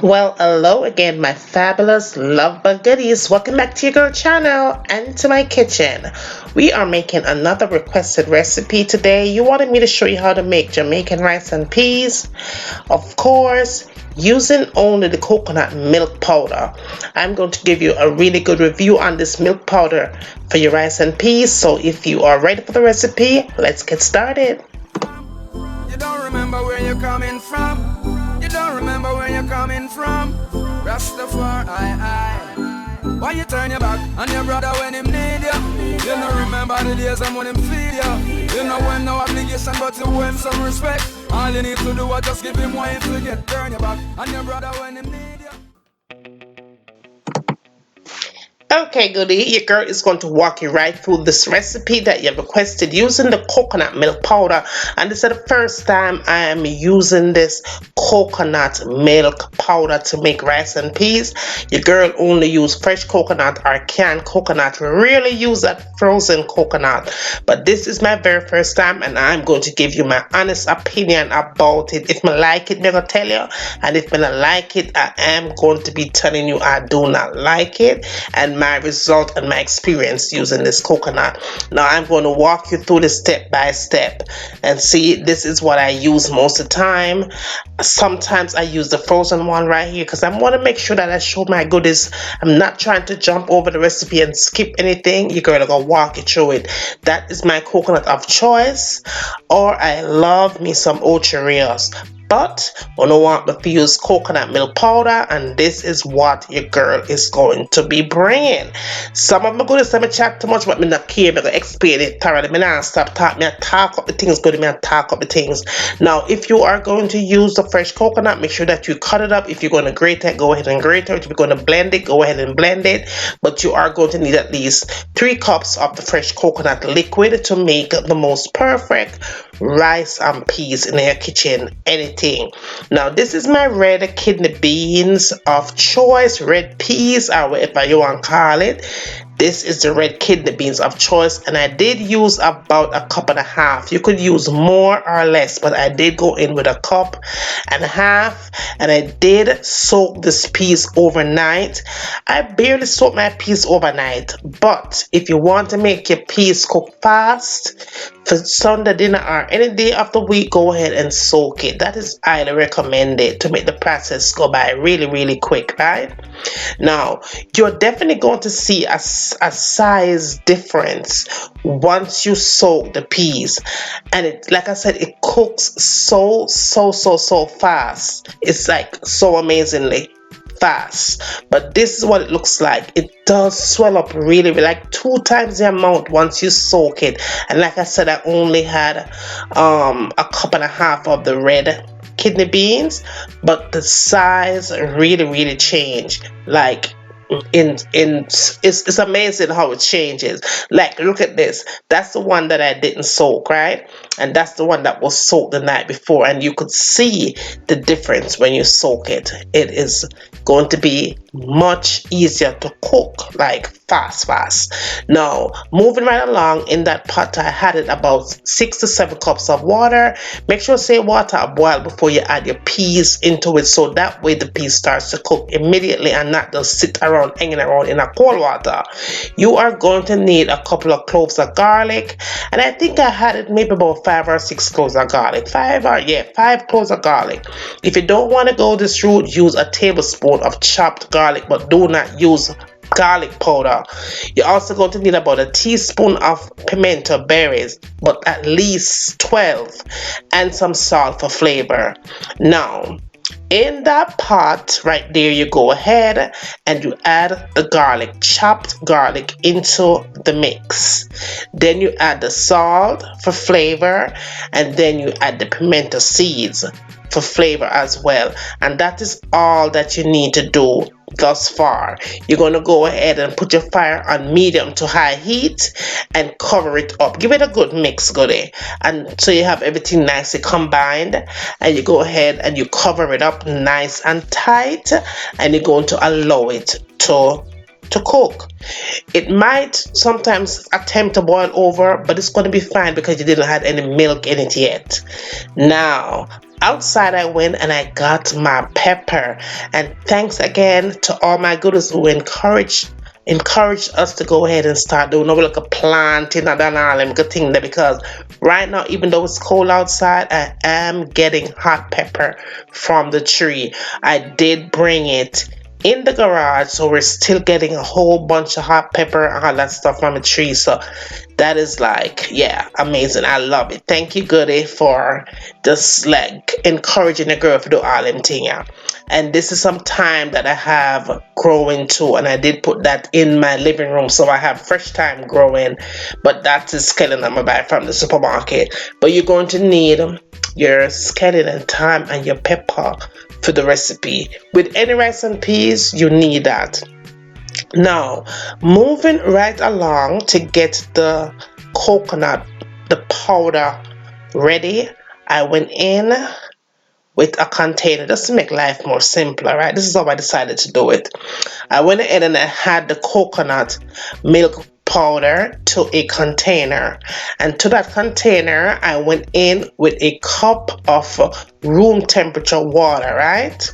Well, hello again, my fabulous love bug goodies. Welcome back to your girl channel and to my kitchen. We are making another requested recipe today. You wanted me to show you how to make Jamaican rice and peas. Of course, using only the coconut milk powder. I'm going to give you a really good review on this milk powder for your rice and peas. So if you are ready for the recipe, let's get started. You don't remember where you're coming from. You don't remember where you're coming from. Rastafari, why you turn your back on your brother when him need you? You don't remember the days when him feed you. You know when no obligation but to owe him some respect. All you need to do is just give him wine to get turn your back on your brother when him need you. Okay, goodie, your girl is going to walk you right through this recipe that you have requested using the coconut milk powder. And this is the first time I am using this coconut milk powder to make rice and peas. Your girl only use fresh coconut or canned coconut. Rarely use that frozen coconut. But this is my very first time and I'm going to give you my honest opinion about it. If I like it, I'm going to tell you. And if I don't like it, I am going to be telling you I do not like it. And my result and my experience using this coconut. Now I'm going to walk you through this step by step and see. This is what I use most of the time. Sometimes I use the frozen one right here because I want to make sure that I show my goodies. I'm not trying to jump over the recipe and skip anything. You're going to go walk you through it. That is my coconut of choice, or I love me some Ocho-Rios. But I don't want to use coconut milk powder, and this is what your girl is going to be bringing. Some of my goodies, let me chat too much, but me not care. I'm going to explain it thoroughly. Me not stop talking. Me talk up the things good. Me talk up the things. Now, if you are going to use the fresh coconut, make sure that you cut it up. If you're going to grate it, go ahead and grate it. If you're going to blend it, go ahead and blend it. But you are going to need at least 3 cups of the fresh coconut liquid to make the most perfect rice and peas in your kitchen. Anything. Now this is my red kidney beans of choice, red peas or whatever you want to call it. This is the red kidney beans of choice, and I did use about a cup and a half. You could use more or less, but I did go in with a cup and a half, and I did soak this peas overnight. I barely soak my peas overnight, but if you want to make your peas cook fast for Sunday dinner or any day of the week, go ahead and soak it. That is highly recommended to make the process go by really quick, right? Now you're definitely going to see a size difference once you soak the peas, and it, like I said, it cooks so fast. It's like so amazingly fast. But this is what it looks like. It does swell up really like 2 times the amount once you soak it. And like I said, I only had a cup and a half of the red kidney beans, but the size really changed. Like it's amazing how it changes. Like, look at this. That's the one that I didn't soak, right? And that's the one that was soaked the night before, and you could see the difference when you soak it. It is going to be much easier to cook, like fast. Now moving right along, in that pot I had it about 6 to 7 cups of water. Make sure say water boil before you add your peas into it, so that way the peas starts to cook immediately and not just sit around hanging around in a cold water. You are going to need a couple of cloves of garlic, and I think I had it maybe about 5 or 6 cloves of garlic. 5 cloves of garlic. If you don't want to go this route, use a tablespoon of chopped garlic, but do not use garlic powder. You're also going to need about a teaspoon of pimento berries, but at least 12, and some salt for flavor. Now in that pot right there, you go ahead and you add the garlic, chopped garlic, into the mix. Then you add the salt for flavor, and then you add the pimento seeds for flavor as well. And that is all that you need to do thus far. You're going to go ahead and put your fire on medium to high heat and cover it up. Give it a good mix, goodie, and so you have everything nicely combined. And you go ahead and you cover it up nice and tight, and you're going to allow it to cook. It might sometimes attempt to boil over, but it's going to be fine because you didn't have any milk in it yet. Now Outside I went and I got my pepper. And thanks again to all my goodies who encouraged us to go ahead and start doing like a planting and all them good thing there, because right now, even though it's cold outside, I am getting hot pepper from the tree. I did bring it in the garage, so we're still getting a whole bunch of hot pepper and all that stuff from the tree. So that is like, yeah, amazing. I love it. Thank you, Goody, for just like encouraging the girl to do all them thing. Yeah. And this is some time that I have growing too, and I did put that in my living room, so I have fresh time growing. But that is skeleton I'm gonna buy from the supermarket. But you're going to need your skeleton thyme and your pepper for the recipe. With any rice and peas, you need that. Now, moving right along to get the coconut, the powder ready, I went in with a container just to make life more simpler, right? This is how I decided to do it. I went in and I had the coconut milk powder to a container, and to that container I went in with a cup of room temperature water, right?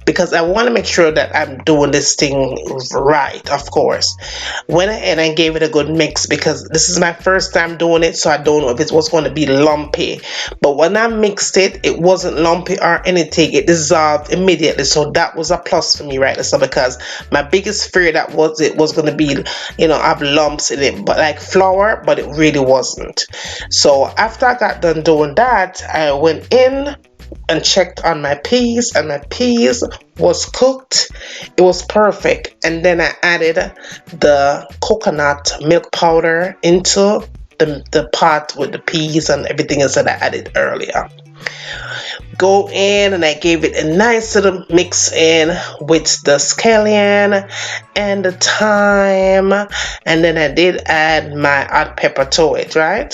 Because I want to make sure that I'm doing this thing right, of course. Went ahead and gave it a good mix because this is my first time doing it, so I don't know if it was going to be lumpy. But when I mixed it, it wasn't lumpy or anything. It dissolved immediately, so that was a plus for me, right? So because my biggest fear that was it was going to be, have lumps in it, but like flour, but it really wasn't. So after I got done doing that, I went in and checked on my peas, and my peas was cooked. It was perfect. And then I added the coconut milk powder into the pot with the peas and everything else that I added earlier. Go in and I gave it a nice little mix in with the scallion and the thyme, and then I did add my hot pepper to it, right?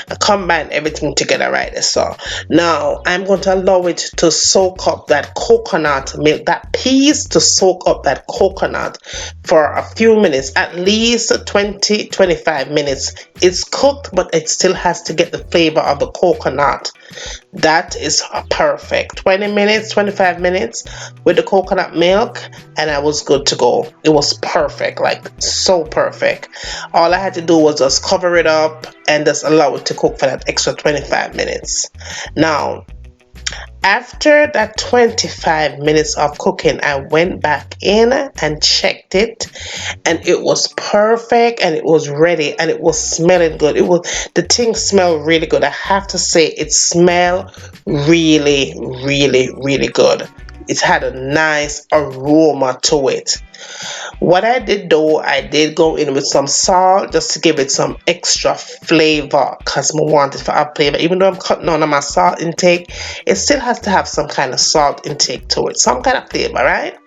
I combine everything together, right? So now I'm going to allow it to soak up that coconut milk, that peas to soak up that coconut for a few minutes, at least 20-25 minutes. It's cooked, but it still has to get the flavor of the coconut. That is perfect. 20 minutes, 25 minutes with the coconut milk, and I was good to go. It was perfect, like so perfect. All I had to do was just cover it up and just allow it to cook for that extra 25 minutes. Now, after that 25 minutes of cooking, I went back in and checked it, and it was perfect, and it was ready, and it was smelling good. The thing smelled really good. I have to say, it smelled really, really, really good. It had a nice aroma to it. What I did though, I did go in with some salt just to give it some extra flavor, because I want it for a flavor. Even though I'm cutting down on my salt intake, it still has to have some kind of salt intake to it, some kind of flavor, right?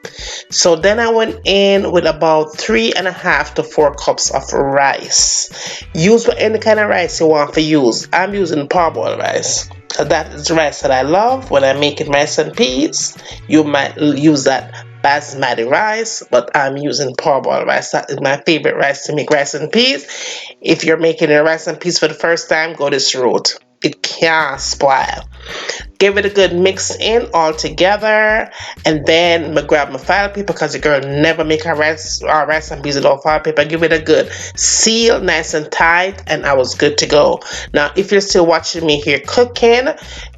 So then I went in with about 3.5 to 4 cups of rice. Use any kind of rice you want to use. I'm using parboiled rice. So that is rice that I love when I'm making rice and peas. You might use that basmati rice, but I'm using parboiled rice. That is my favorite rice to make rice and peas. If you're making a rice and peas for the first time, go this route. It can't spoil. Give it a good mix in all together, and then I grab my file paper, because the girl never make her rice and peas without file paper. Give it a good seal, nice and tight, and I was good to go. Now, if you're still watching me here cooking,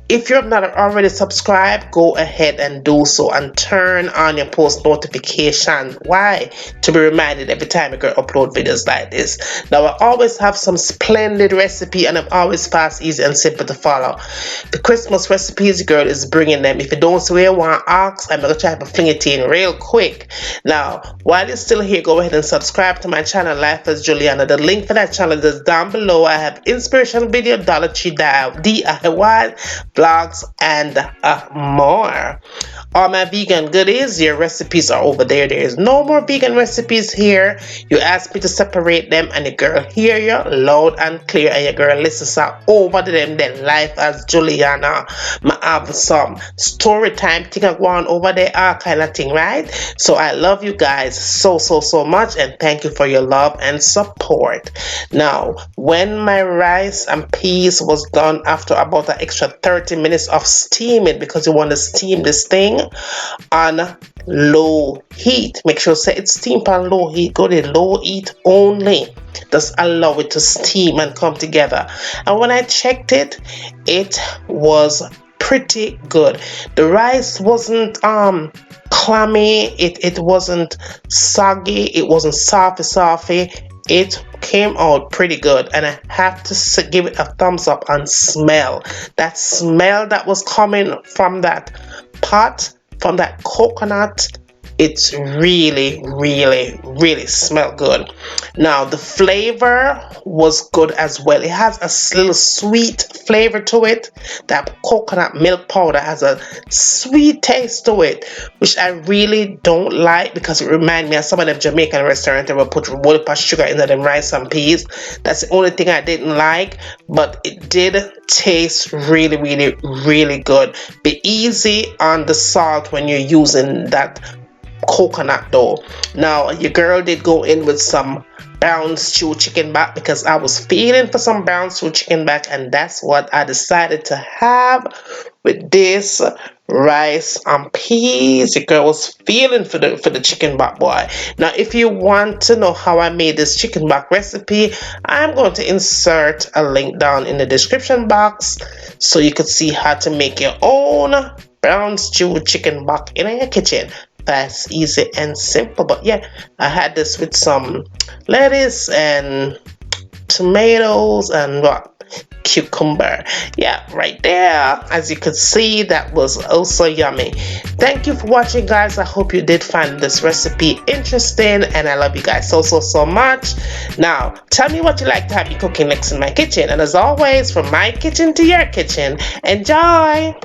if you're not already subscribed, go ahead and do so and turn on your post notification. Why? To be reminded every time I upload videos like this. Now, I always have some splendid recipe, and I'm always fast, easy, and simple to follow. The Christmas recipes, girl is bringing them. If you don't see where you want to ask, I'm going to try to fling it in real quick. Now, while you're still here, go ahead and subscribe to my channel, Life as Juliana. The link for that channel is down below. I have inspirational video, Dollar Tree DIY, vlogs, and more. All my vegan goodies, your recipes are over there. There is no more vegan recipes here. You asked me to separate them, and the girl hear you loud and clear, and your girl listens over to them. Then Life as Juliana, I have some story time thing going over there, all kind of thing, right? So I love you guys so much, and thank you for your love and support. Now, when my rice and peas was done after about an extra 30 30 minutes of steaming because you want to steam this thing on low heat. Make sure say it's steamed on low heat. Go to low heat only. Just allow it to steam and come together. And when I checked it, it was pretty good. The rice wasn't clammy, it wasn't soggy, it wasn't softy. It came out pretty good, and I have to give it a thumbs up on smell. That smell that was coming from that pot, from that coconut, it's really smelled good. Now the flavor was good as well. It has a little sweet flavor to it. That coconut milk powder has a sweet taste to it, which I really don't like because it reminds me of some of them Jamaican restaurants that will put a whole heap of sugar into them rice and peas. That's the only thing I didn't like, but it did taste really good. Be easy on the salt when you're using that coconut though. Now your girl did go in with some brown stew chicken back because I was feeling for some brown stew chicken back, and that's what I decided to have with this rice and peas. Your girl was feeling for the chicken back, boy. Now if you want to know how I made this chicken back recipe, I'm going to insert a link down in the description box so you could see how to make your own brown stew chicken back in your kitchen. Fast, easy, and simple. But yeah, I had this with some lettuce and tomatoes and what? Cucumber. Yeah, right there. As you could see, that was also yummy. Thank you for watching, guys. I hope you did find this recipe interesting, and I love you guys so much. Now, tell me what you like to have me cooking next in my kitchen. And as always, from my kitchen to your kitchen, enjoy!